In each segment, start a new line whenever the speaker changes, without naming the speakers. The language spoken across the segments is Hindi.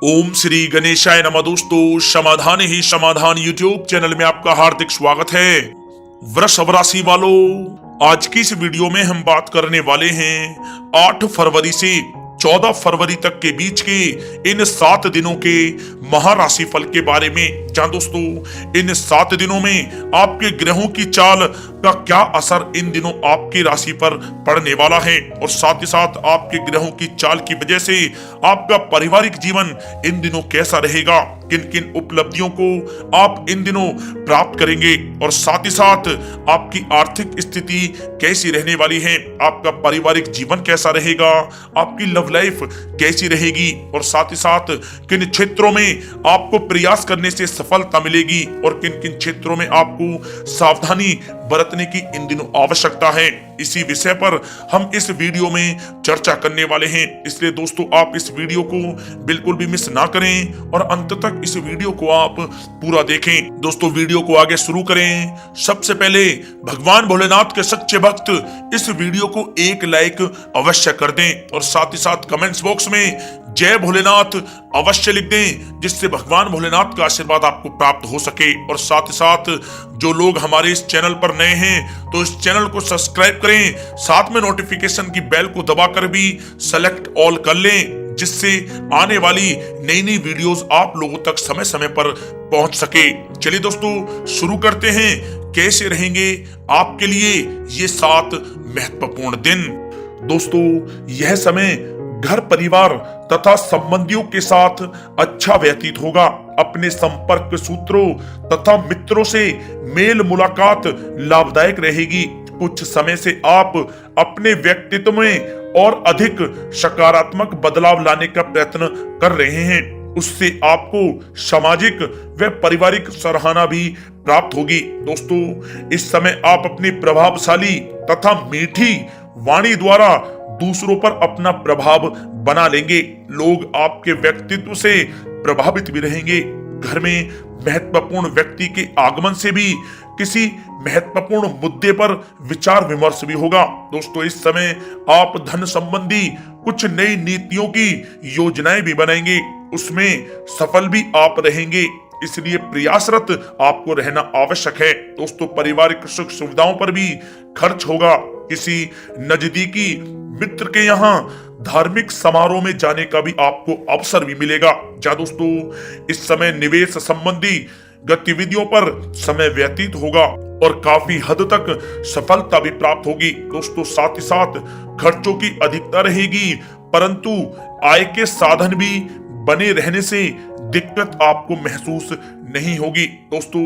ओम श्री गणेशाय नमः। दोस्तों, समाधान ही समाधान यूट्यूब चैनल में आपका हार्दिक स्वागत है। वृषभ राशि वालों, आज की इस वीडियो में हम बात करने वाले हैं 8 फरवरी से 14 फरवरी तक के बीच के इन 7 दिनों के महाराशि फल के बारे में। जहां दोस्तों, इन 7 दिनों में आपके ग्रहों की चाल का क्या असर इन दिनों आपकी राशि पर पड़ने वाला है और साथ ही साथ आपके ग्रहों की चाल की वजह से आपका पारिवारिक जीवन इन दिनों कैसा रहेगा, किन किन उपलब्धियों को आप इन दिनों प्राप्त करेंगे और साथ ही साथ आपकी आर्थिक स्थिति कैसी रहने वाली है, आपका पारिवारिक जीवन कैसा रहेगा, आपकी लव लाइफ कैसी रहेगी और साथ ही साथ किन क्षेत्रों में आपको प्रयास करने से सफलता मिलेगी और किन किन क्षेत्रों में आपको सावधानी बरतने की इन दिनों आवश्यकता है। इसी विषय पर हम इस वीडियो में चर्चा करने वाले हैं, इसलिए दोस्तों आप इस वीडियो को बिल्कुल भी मिस ना करें और अंत तक इस वीडियो को आप पूरा देखें। दोस्तों, वीडियो को आगे शुरू करें सबसे पहले भगवान भोलेनाथ के सच्चे भक्त इस वीडियो को एक लाइक अवश्य कर दें और साथ ही साथ कमेंट्स बॉक्स में जय भोलेनाथ अवश्य लिख दें, जिससे भगवान भोलेनाथ का आशीर्वाद आपको प्राप्त हो सके। और साथ ही साथ जो लोग हमारे इस चैनल पर नए हैं तो इस चैनल को सब्सक्राइब करें, साथ में नोटिफिकेशन की बेल को दबाकर भी सेलेक्ट ऑल कर लें, जिससे आने वाली नई नई वीडियोस आप लोगों तक समय समय पर पहुंच सके। चलिए दोस्तों, शुरू करते हैं। कैसे रहेंगे आपके लिए ये 7 महत्वपूर्ण दिन। दोस्तों, यह समय घर परिवार तथा संबंधियों के साथ अच्छा व्यतीत होगा। अपने संपर्क सूत्रों तथा मित्रों से मेल मुलाकात लाभदायक रहेगी। कुछ समय से आप अपने व्यक्तित्व में और अधिक सकारात्मक बदलाव लाने का प्रयत्न कर रहे हैं, उससे आपको सामाजिक व पारिवारिक सराहना भी प्राप्त होगी। दोस्तों, इस समय आप अपनी प्रभावशाली तथा मीठी वाणी द्वारा दूसरों पर अपना प्रभाव बना लेंगे। लोग आपके व्यक्तित्व से प्रभावित भी रहेंगे। घर में महत्वपूर्ण व्यक्ति के आगमन से भी किसी महत्वपूर्ण मुद्दे पर विचार विमर्श भी होगा। दोस्तों, इस समय आप धन संबंधी कुछ नई नीतियों की योजनाएं भी बनाएंगे, उसमें सफल भी आप रहेंगे, इसलिए प्रयासरत आपको रहना आवश्यक है। दोस्तों, पारिवारिक सुख सुविधाओं पर भी खर्च होगा। किसी नजदीकी मित्र के यहाँ धार्मिक समारोह में जाने का भी आपको अवसर भी मिलेगा। जहाँ दोस्तों, इस समय निवेश संबंधी गतिविधियों पर समय व्यतीत होगा और काफी हद तक सफलता भी प्राप्त होगी। दोस्तों, साथ ही साथ खर्चों की अधिकता रहेगी, परंतु आय के साधन भी बने रहने से दिक्कत आपको महसूस नहीं होगी। दोस्तों,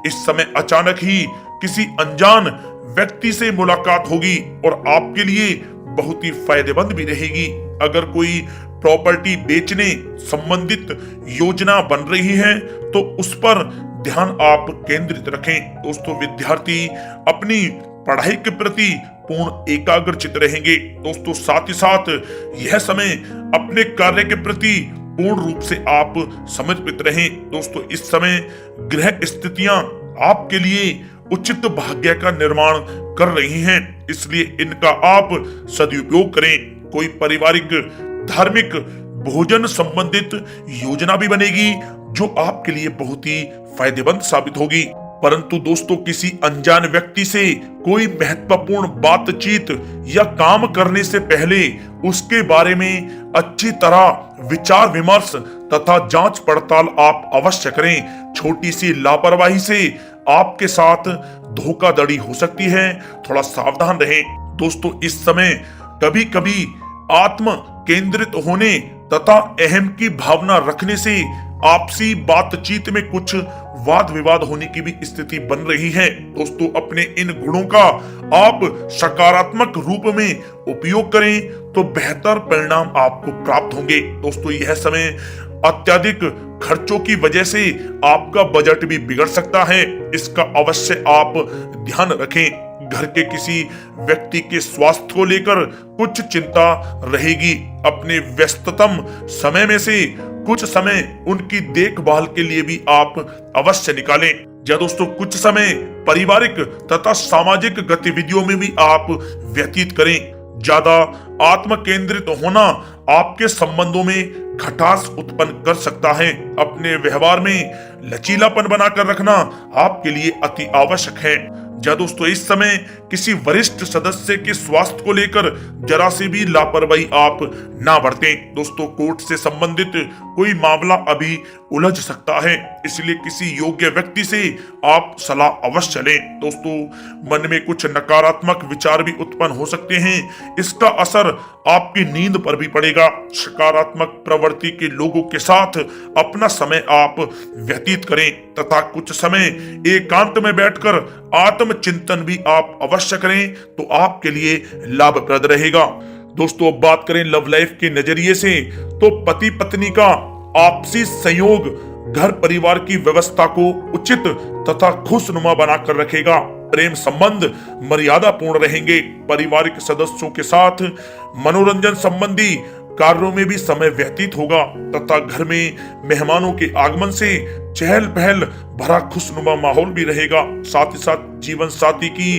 इस समय अचानक ही किसी अनजान व्यक्ति से मुलाकात होगी और आपके लिए बहुत ही फायदेमंद भी रहेगी। अगर कोई प्रॉपर्टी बेचने संबंधित योजना बन रही है तो उस पर ध्यान आप केंद्रित रखें। दोस्तों, विद्यार्थी अपनी पढ़ाई के प्रति पूर्ण एकाग्रचित रहेंगे। दोस्तों, साथ ही साथ यह समय अपने कार्य के प्रति पूर्ण रूप से आप समर्पित रहें। दोस्तों, इस समय ग्रह स्थितियां आपके लिए उचित भाग्य का निर्माण कर रही हैं, इसलिए इनका आप सदुपयोग करें। कोई पारिवारिक धार्मिक भोजन संबंधित योजना भी बनेगी जो आपके लिए बहुत ही फायदेमंद साबित होगी। परंतु दोस्तों, किसी अनजान व्यक्ति से कोई महत्वपूर्ण बातचीत या काम करने से पहले उसके बारे में अच्छी तरह विचार विमर्श तथा जांच पड़ताल आप अवश्य करें। छोटी सी लापरवाही से आपके साथ धोखाधड़ी हो सकती है, थोड़ा सावधान रहें। दोस्तों, इस समय कभी कभी आत्म केंद्रित होने तथा अहम की भावना रखने से आपसी बातचीत में कुछ वाद विवाद होने की भी स्थिति बन रही है। दोस्तों, अपने इन गुणों का आप सकारात्मक रूप में उपयोग करें तो बेहतर परिणाम आपको प्राप्त होंगे। दोस्तों, यह समय अत्यधिक खर्चों की वजह से आपका बजट भी बिगड़ सकता है, इसका अवश्य आप ध्यान रखें। घर के किसी व्यक्ति के स्वास्थ्य को लेकर कुछ चिंता रहेगी। अपने व्यस्ततम समय में से कुछ समय उनकी देखभाल के लिए भी आप अवश्य निकालें। या दोस्तों, कुछ समय पारिवारिक तथा सामाजिक गतिविधियों में भी आप व्यतीत करें। ज्यादा आत्म केंद्रित होना आपके संबंधों में खटास उत्पन्न कर सकता है। अपने व्यवहार में लचीलापन बनाकर रखना आपके लिए अति आवश्यक है। या दोस्तों, इस समय किसी वरिष्ठ सदस्य के स्वास्थ्य को लेकर जरा से भी लापरवाही आप ना बरतें। दोस्तों, कोर्ट से संबंधित कोई मामला अभी उलझ सकता है, इसलिए किसी योग्य व्यक्ति से आप सलाह अवश्य लें। दोस्तों, मन में कुछ नकारात्मक विचार भी उत्पन्न हो सकते हैं, इसका असर आपकी नींद पर भी पड़ेगा। सकारात्मक प्रवृत्ति के लोगों के साथ अपना समय आप व्यतीत करें तथा कुछ समय एकांत में बैठकर आत्मचिंतन भी आप अवश्य करें तो आपके लिए लाभप्रद रहेगा। दोस्तों, अब बात करें लव लाइफ के नजरिए से, तो पति पत्नी का आपसी संयोग घर परिवार की व्यवस्था को उचित तथा खुशनुमा बनाकर रखेगा। प्रेम संबंध मर्यादापूर्ण रहेंगे। पारिवारिक सदस्यों के साथ मनोरंजन संबंधी कार्यों में भी समय व्यतीत होगा तथा घर में मेहमानों के आगमन से चहल पहल भरा खुशनुमा माहौल भी रहेगा। साथ ही साथ जीवन साथी की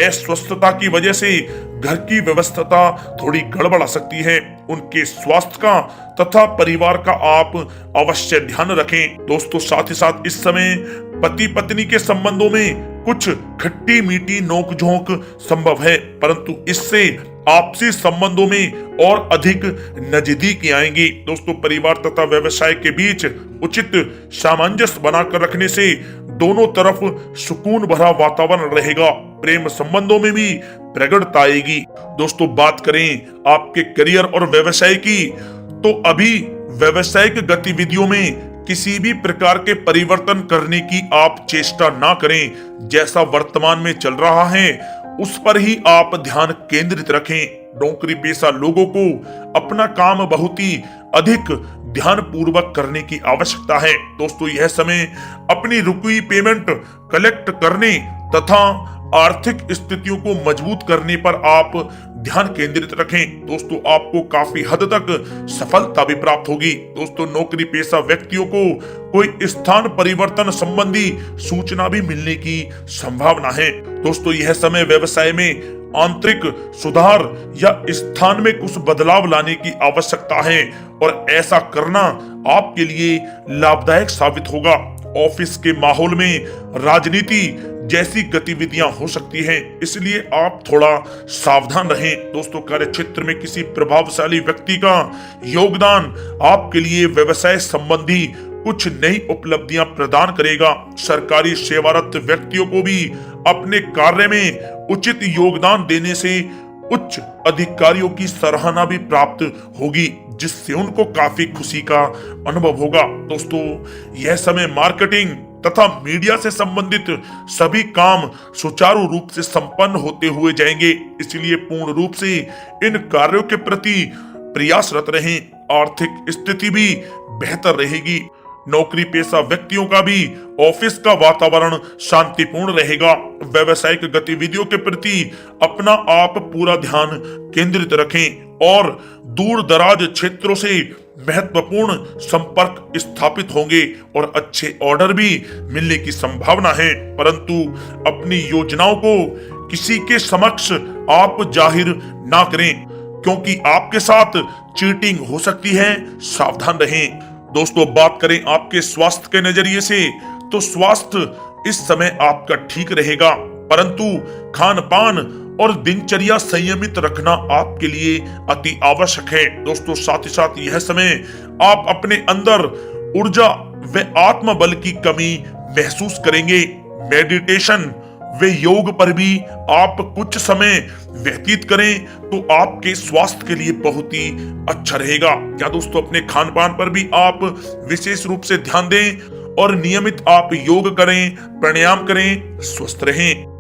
अस्वस्थता की वजह से घर की व्यवस्था थोड़ी गड़बड़ा सकती है। उनके स्वास्थ्य का तथा परिवार का आप अवश्य ध्यान रखें। दोस्तों, साथ ही साथ इस समय पति पत्नी के संबंधों में कुछ खट्टी मीठी नोकझोंक संभव है, परंतु इससे आपसी संबंधों में और अधिक नजदीकी आएंगी। दोस्तों, परिवार तथा व्यवसाय के बीच उचित सामंजस्य बनाकर रखने से दोनों तरफ सुकून भरा वातावरण रहेगा। प्रेम संबंधों में भी प्रगड़ता आएगी। दोस्तों, बात करें आपके करियर और व्यवसाय की, तो अभी व्यवसायिक गतिविधियों में किसी भी प्रकार के परिवर्तन करने की आप चेष्टा ना करें। जैसा वर्तमान में चल रहा है उस पर ही आप ध्यान केंद्रित रखें। नौकरी पेशा लोगों को अपना काम बहुत ही अधिक ध्यान पूर्वक करने की आवश्यकता है। दोस्तों, यह समय अपनी रुकी पेमेंट कलेक्ट करने तथा आर्थिक स्थितियों को मजबूत करने पर आप ध्यान केंद्रित रखें। दोस्तों, आपको काफी हद तक सफलता भी प्राप्त होगी। दोस्तों, नौकरी पेशा व्यक्तियों को कोई स्थान परिवर्तन संबंधी सूचना भी मिलने की संभावना है। दोस्तों, यह समय व्यवसाय में आंतरिक सुधार या स्थान में कुछ बदलाव लाने की आवश्यकता है और ऐसा करना आपके लिए लाभदायक साबित होगा। ऑफिस के माहौल में राजनीति जैसी गतिविधियां हो सकती हैं, इसलिए आप थोड़ा सावधान रहें। दोस्तों, कार्य क्षेत्र में किसी प्रभावशाली व्यक्ति का योगदान आपके लिए व्यवसाय संबंधी कुछ नई उपलब्धियां प्रदान करेगा। सरकारी सेवारत व्यक्तियों को भी अपने कार्य में उचित योगदान देने से उच्च अधिकारियों की सराहना भी प्राप्त होगी, जिससे उनको काफी खुशी का अनुभव होगा। दोस्तों, यह समय मार्केटिंग तथा मीडिया से संबंधित सभी काम सुचारू रूप से संपन्न होते हुए जाएंगे, इसलिए पूर्ण रूप से इन कार्यों के प्रति प्रयासरत रहें। आर्थिक स्थिति भी बेहतर रहेगी। नौकरी पेशा व्यक्तियों का भी ऑफिस का वातावरण शांतिपूर्ण रहेगा। व्यवसायिक गतिविधियों के प्रति अपना आप पूरा ध्यान केंद्रित रखें और दूर दराज क्षेत्रों से महत्वपूर्ण संपर्क स्थापित होंगे और अच्छे ऑर्डर भी मिलने की संभावना है। परंतु अपनी योजनाओं को किसी के समक्ष आप जाहिर ना करें, क्योंकि आपके साथ चीटिंग हो सकती है। सावधान रहें। दोस्तों, बात करें आपके स्वास्थ्य के नजरिए से, तो स्वास्थ्य इस समय आपका ठीक रहेगा, परंतु खान पान और दिनचर्या संयमित रखना आपके लिए अति आवश्यक है। दोस्तों, साथ ही साथ यह समय आप अपने अंदर ऊर्जा व आत्मबल की कमी महसूस करेंगे। मेडिटेशन व योग पर भी आप कुछ समय व्यतीत करें तो आपके स्वास्थ्य के लिए बहुत ही अच्छा रहेगा। क्या दोस्तों, अपने खान पान पर भी आप विशेष रूप से ध्यान दें और नियमित आप योग करें, प्राणायाम करें, स्वस्थ रहें।